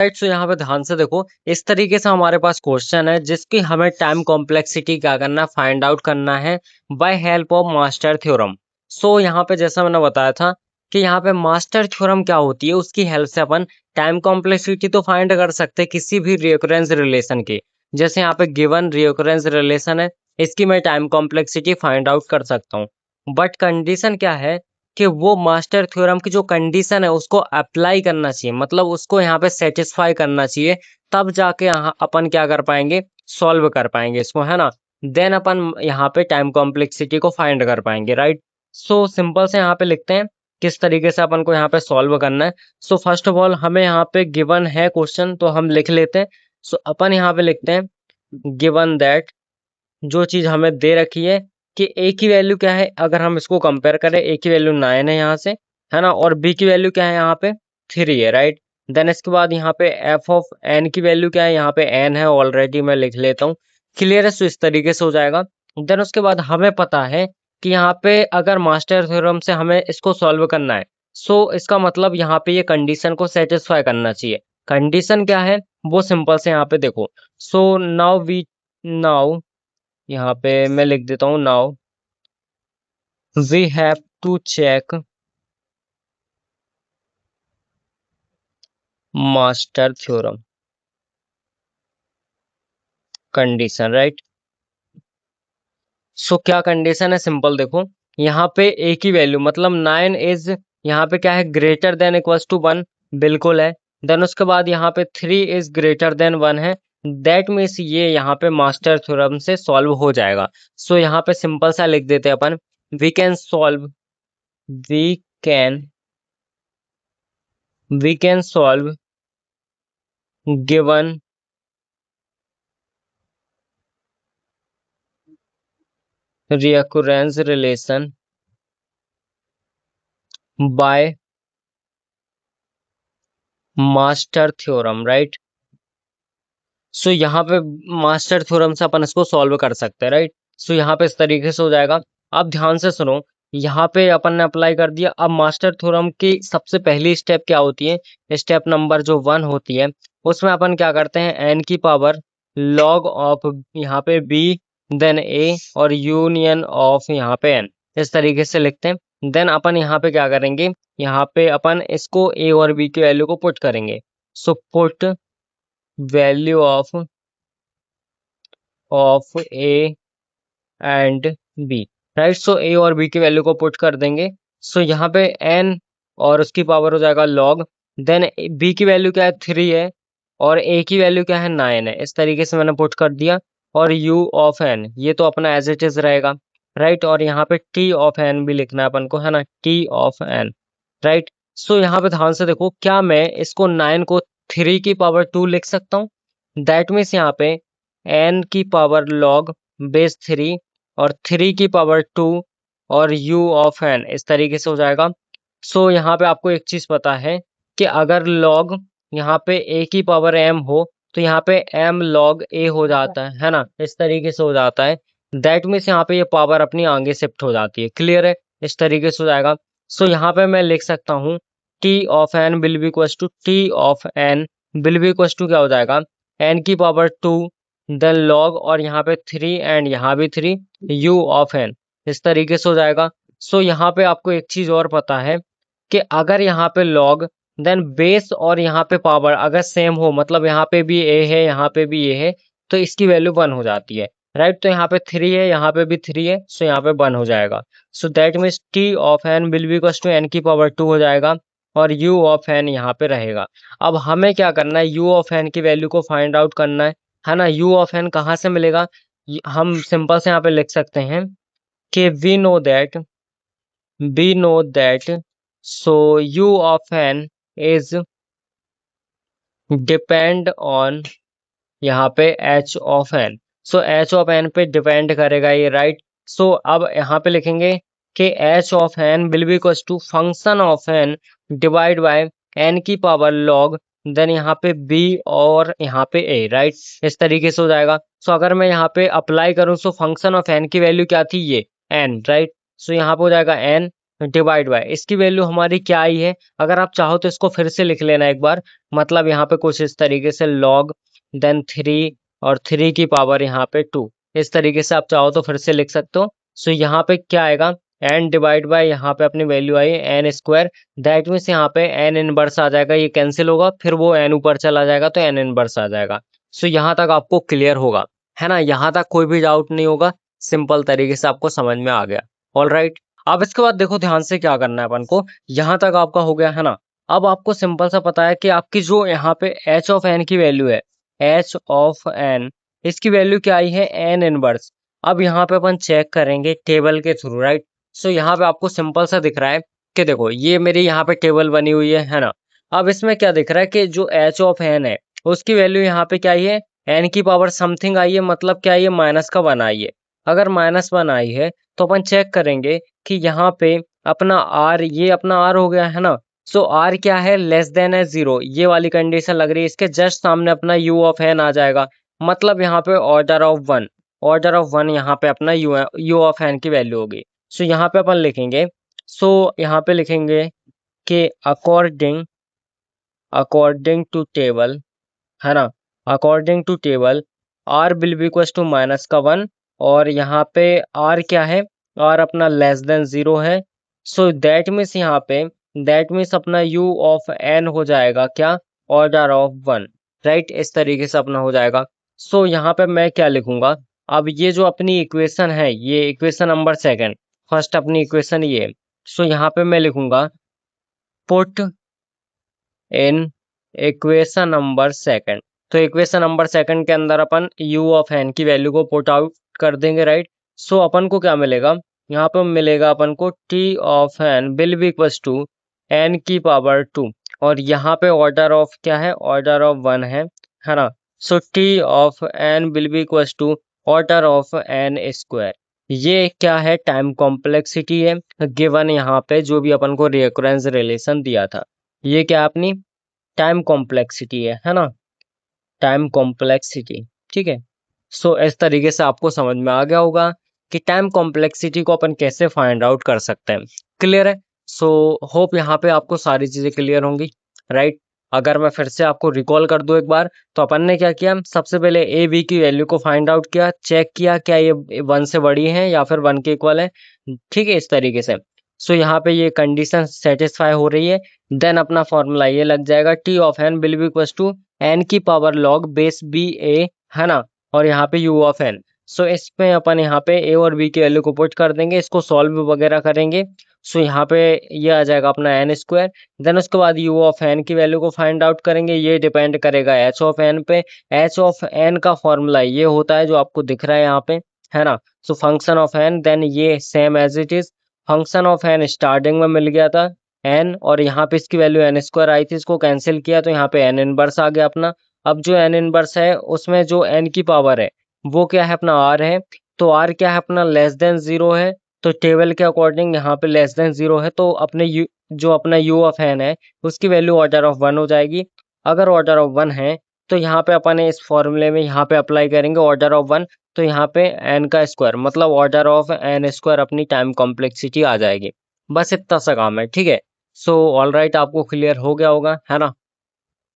Right. So यहाँ पे ध्यान से देखो, इस तरीके से हमारे पास क्वेश्चन है जिसकी हमें टाइम कॉम्प्लेक्सिटी क्या करना है, फाइंड आउट करना है by help of master theorem. So यहाँ पे जैसा मैंने बताया था कि यहाँ पे मास्टर थ्योरम क्या होती है, उसकी हेल्प से अपन टाइम कॉम्प्लेक्सिटी तो फाइंड कर सकते हैं किसी भी रिकरेंस रिलेशन की। जैसे यहाँ पे गिवन रिकरेंस रिलेशन है, इसकी मैं टाइम कॉम्प्लेक्सिटी फाइंड आउट कर सकता हूँ। बट कंडीशन क्या है कि वो मास्टर थ्योरम की जो कंडीशन है उसको अप्लाई करना चाहिए, मतलब उसको यहाँ पे सेटिस्फाई करना चाहिए, तब जाके यहाँ अपन क्या कर पाएंगे, सॉल्व कर पाएंगे इसको, है ना। देन अपन यहाँ पे टाइम कॉम्प्लेक्सिटी को फाइंड कर पाएंगे, राइट। सो सिंपल से यहाँ पे लिखते हैं किस तरीके से अपन को यहाँ पे सॉल्व करना है। सो फर्स्ट ऑफ ऑल हमें यहाँ पे गिवन है क्वेश्चन, तो हम लिख लेते हैं। सो अपन यहाँ पे लिखते हैं गिवन दैट, जो चीज हमें दे रखी है कि ए की वैल्यू क्या है, अगर हम इसको कंपेयर करें, ए की वैल्यू 9 है यहाँ से, है ना, और बी की वैल्यू क्या है यहाँ पे 3 है, राइट। देन इसके बाद यहाँ पे एफ ऑफ एन की वैल्यू क्या है, यहाँ पे एन है ऑलरेडी, मैं लिख लेता हूँ। क्लियर है, सो इस तरीके से हो जाएगा। देन उसके बाद हमें पता है कि यहाँ पे अगर मास्टर थ्योरम से हमें इसको सॉल्व करना है, सो इसका मतलब यहाँ पे ये कंडीशन को सेटिस्फाई करना चाहिए। कंडीशन क्या है वो सिंपल से यहाँ पे देखो। सो नाउ यहाँ पे मैं लिख देता हूँ, now we have to check master theorem condition, right. So क्या कंडीशन है, सिंपल देखो, यहाँ पे ए की वैल्यू मतलब 9 इज, यहाँ पे क्या है, ग्रेटर देन इक्वल्स टू 1, बिल्कुल है। देन उसके बाद यहाँ पे 3 इज ग्रेटर देन 1 है, दैट मीन्स ये यहाँ पे मास्टर थ्योरम से सॉल्व हो जाएगा। सो यहाँ पे सिंपल सा लिख देते हैं अपन, we can solve, we can we can solve given reoccurrence relation by master theorem, right. So यहाँ पे मास्टर थ्योरम से अपन इसको सॉल्व कर सकते हैं, राइट। सो यहाँ पे इस तरीके से हो जाएगा। अब ध्यान से सुनो, यहाँ पे अपन ने अप्लाई कर दिया। अब मास्टर थ्योरम की सबसे पहली स्टेप क्या होती है, स्टेप नंबर जो 1 होती है, उसमें अपन क्या करते हैं, एन की पावर लॉग ऑफ यहाँ पे बी, देन ए, और यूनियन ऑफ यहाँ पे एन, इस तरीके से लिखते हैं। देन अपन यहाँ पे क्या करेंगे, यहाँ पे अपन इसको ए और बी की वैल्यू को पुट करेंगे। So put value of a and b, right. So a और बी की वैल्यू को पुट कर देंगे। सो यहाँ पे एन और उसकी पावर हो जाएगा लॉग, देन बी की वैल्यू क्या है 3 है, और ए की वैल्यू क्या है 9 है, इस तरीके से मैंने पुट कर दिया। और यू ऑफ एन ये तो अपना एज इट इज रहेगा, राइट। और यहाँ पे टी ऑफ एन भी लिखना है अपन को, है ना, T of N, right. So यहाँ पे ध्यान से देखो, क्या मैं इसको 9 को 3 की पावर 2 लिख सकता हूँ, दैट मीन्स यहाँ पे एन की पावर लॉग बेस 3 और 3 की पावर 2 और u ऑफ n, इस तरीके से हो जाएगा। सो यहाँ पे आपको एक चीज पता है कि अगर log यहाँ पे a की पावर m हो, तो यहाँ पे m log a हो जाता है ना, इस तरीके से हो जाता है। दैट मीन्स यहाँ पे ये पावर अपनी आगे शिफ्ट हो जाती है। क्लियर है, इस तरीके से हो जाएगा। सो यहाँ पे मैं लिख सकता हूँ t of n will be equals to t of n will be equals to क्या हो जाएगा, n की पावर 2 देन लॉग, और यहाँ पे 3 एंड यहाँ भी 3, u ऑफ n, इस तरीके से हो जाएगा। सो यहाँ पे आपको एक चीज और पता है कि अगर यहाँ पे लॉग देन बेस और यहाँ पे पावर अगर सेम हो, मतलब यहाँ पे भी a है यहाँ पे भी a है, तो इसकी वैल्यू 1 हो जाती है, राइट। तो यहाँ पे 3 है यहाँ पे भी 3 है, सो यहाँ पे 1 हो जाएगा। So that means t of n will be equals to n की पावर 2 हो जाएगा, और u ऑफ n यहाँ पे रहेगा। अब हमें क्या करना है, u ऑफ n की वैल्यू को फाइंड आउट करना है ना। u ऑफ n कहाँ से मिलेगा, हम सिंपल से यहाँ पे लिख सकते हैं कि we know that so u of n is depend on यहाँ पे h of n। So h of n पे डिपेंड करेगा ये, राइट। सो अब यहाँ पे लिखेंगे कि h of n will be equals to function of n divide by n की पावर log, देन यहाँ पे b और यहाँ पे a, राइट, इस तरीके से हो जाएगा। सो अगर मैं यहाँ पे अप्लाई करूँ, सो फंक्शन ऑफ n की वैल्यू क्या थी, ये n, राइट। सो यहाँ पे हो जाएगा n, डिवाइड बाय इसकी वैल्यू हमारी क्या आई है। अगर आप चाहो तो इसको फिर से लिख लेना एक बार, मतलब यहाँ पे कुछ इस तरीके से log देन 3 और 3 की पावर यहाँ पे 2, इस तरीके से आप चाहो तो फिर से लिख सकते हो। सो यहाँ पे क्या आएगा, एन डिवाइड बाय यहाँ पे अपनी value I N square, that means यहाँ पे एन इनवर्स आ जाएगा, ये कैंसिल होगा, फिर वो एन ऊपर चला जाएगा तो एन इनवर्स आ जाएगा। सो यहाँ तक आपको क्लियर होगा, है ना, यहाँ तक कोई भी डाउट नहीं होगा, सिंपल तरीके से आपको समझ में आ गया। ऑल राइट, अब इसके बाद देखो ध्यान से क्या करना है अपन को, यहाँ तक आपका हो गया है ना। अब आपको सिंपल सा पता है कि आपकी जो यहाँ पे एच ऑफ एन की वैल्यू है, एच ऑफ एन, इसकी वैल्यू क्या आई है, एन इनवर्स। अब यहाँ पे अपन चेक करेंगे टेबल के थ्रू, राइट। सो यहाँ पे आपको सिंपल सा दिख रहा है कि देखो ये मेरी यहाँ पे टेबल बनी हुई है ना। अब इसमें क्या दिख रहा है कि जो एच ऑफ एन है उसकी वैल्यू यहाँ पे क्या आई है, एन की पावर समथिंग आई है, मतलब क्या, ये माइनस का वन आई है। अगर -1 आई है तो अपन चेक करेंगे कि यहाँ पे अपना r, ये अपना r हो गया है ना। सो r क्या है, लेस देन है 0, ये वाली कंडीशन लग रही है, इसके जस्ट सामने अपना u ऑफ n आ जाएगा, मतलब यहाँ पे ऑर्डर ऑफ 1 यहाँ पे अपना u ऑफ n की वैल्यू होगी। सो यहाँ पे अपन लिखेंगे, सो यहाँ पे लिखेंगे कि अकॉर्डिंग अकॉर्डिंग टू टेबल, है ना, according to table r will be equal to -1, और यहाँ पे r क्या है, r अपना लेस देन 0 है। सो दैट मीन्स यहाँ पे, दैट मीन्स अपना u ऑफ n हो जाएगा क्या, ऑर्डर ऑफ 1, राइट, इस तरीके से अपना हो जाएगा। सो यहाँ पे मैं क्या लिखूंगा, अब ये जो अपनी इक्वेशन है, ये इक्वेशन नंबर सेकंड, फर्स्ट अपनी इक्वेशन ये। सो यहाँ पे मैं लिखूंगा put in equation number second. तो इक्वेशन नंबर सेकंड के अंदर अपन u ऑफ n की वैल्यू को पुट आउट कर देंगे, राइट। सो अपन को क्या मिलेगा, यहाँ पे मिलेगा अपन को t of n will be equals to n की पावर 2, और यहाँ पे ऑर्डर ऑफ क्या है, ऑर्डर ऑफ 1 है ना। So t of n will be equals to order of n square. ये क्या है, टाइम कॉम्प्लेक्सिटी है गिवन यहाँ पे जो भी अपन को रिकरेंस रिलेशन दिया था, ये क्या अपनी टाइम कॉम्प्लेक्सिटी है ना, टाइम कॉम्प्लेक्सिटी, ठीक है। सो इस तरीके से आपको समझ में आ गया होगा कि टाइम कॉम्प्लेक्सिटी को अपन कैसे फाइंड आउट कर सकते हैं। क्लियर है। सो होप यहाँ पे आपको सारी चीजें क्लियर होंगी, राइट। अगर मैं फिर से आपको रिकॉल कर दूं एक बार, तो अपन ने क्या किया, सबसे पहले ए बी की वैल्यू को फाइंड आउट किया, चेक किया क्या ये 1 से बड़ी है या फिर 1 के इक्वल है, ठीक है, इस तरीके से। सो यहाँ पे ये कंडीशन सेटिस्फाई हो रही है, देन अपना फॉर्मूला ये लग जाएगा, T of N will be equal to N की power log base B A, है ना, और यहाँ पे u ऑफ n। सो इसमें अपन यहाँ पे a और b की वैल्यू को पुट कर देंगे, इसको सॉल्व वगैरह करेंगे। सो यहाँ पे ये आ जाएगा अपना n स्क्वायर, देन उसके बाद u ऑफ n की वैल्यू को फाइंड आउट करेंगे, ये डिपेंड करेगा h ऑफ n पे। h ऑफ n का फॉर्मूला ये होता है जो आपको दिख रहा है यहाँ पे, है ना। So function of n, then ये same as it is, function of n starting में मिल गया था n, और यहाँ पे इसकी वैल्यू n स्क्वायर आई थी, इसको कैंसिल किया तो यहाँ पे n इनवर्स आ गया अपना। अब जो n इनवर्स है उसमें जो n की पावर है वो क्या है, अपना r है, तो r क्या है अपना लेस देन 0 है, तो टेबल के अकॉर्डिंग यहाँ पे लेस देन 0 है, तो अपने जो अपना u ऑफ n है उसकी वैल्यू ऑर्डर ऑफ 1 हो जाएगी। अगर ऑर्डर ऑफ 1 है तो यहाँ पे अपन इस फॉर्मूले में यहाँ पे अप्लाई करेंगे ऑर्डर ऑफ 1, तो यहाँ पे n का स्क्वायर, मतलब ऑर्डर ऑफ n स्क्वायर अपनी टाइम कॉम्प्लेक्सिटी आ जाएगी। बस इतना सा काम है, ठीक है। सो ऑल राइट, आपको क्लियर हो गया होगा, है ना।